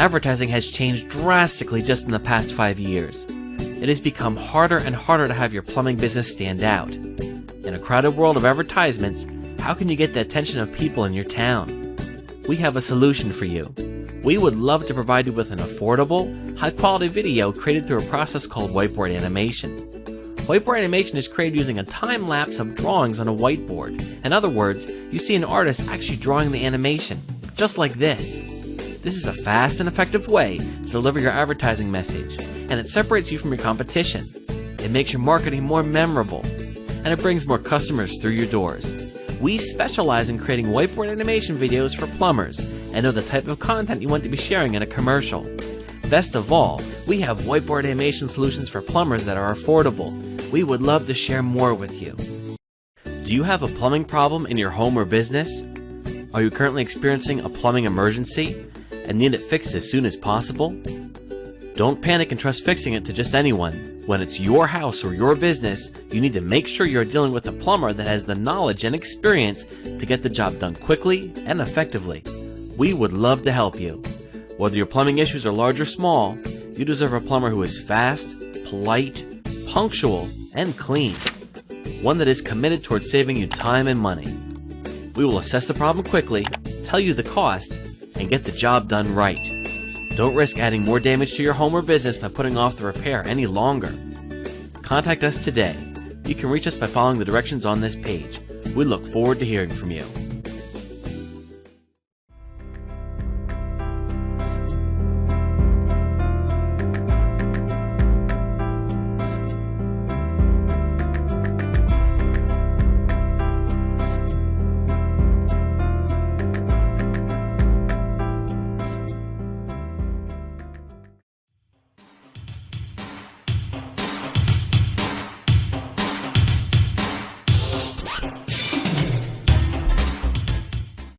Advertising has changed drastically just in the past 5 years. It has become harder and harder to have your plumbing business stand out. In a crowded world of advertisements, how can you get the attention of people in your town? We have a solution for you. We would love to provide you with an affordable, high-quality video created through a process called whiteboard animation. Whiteboard animation is created using a time-lapse of drawings on a whiteboard. In other words, you see an artist actually drawing the animation, just like this. This is a fast and effective way to deliver your advertising message, and it separates you from your competition. It makes your marketing more memorable, and it brings more customers through your doors. We specialize in creating whiteboard animation videos for plumbers and know the type of content you want to be sharing in a commercial. Best of all, we have whiteboard animation solutions for plumbers that are affordable. We would love to share more with you. Do you have a plumbing problem in your home or business? Are you currently experiencing a plumbing emergency and need it fixed as soon as possible? Don't panic and trust fixing it to just anyone. When it's your house or your business, you need to make sure you're dealing with a plumber that has the knowledge and experience to get the job done quickly and effectively. We would love to help you. Whether your plumbing issues are large or small, you deserve a plumber who is fast, polite, punctual, and clean. One that is committed towards saving you time and money. We will assess the problem quickly, tell you the cost, and get the job done right. Don't risk adding more damage to your home or business by putting off the repair any longer. Contact us today. You can reach us by following the directions on this page. We look forward to hearing from you.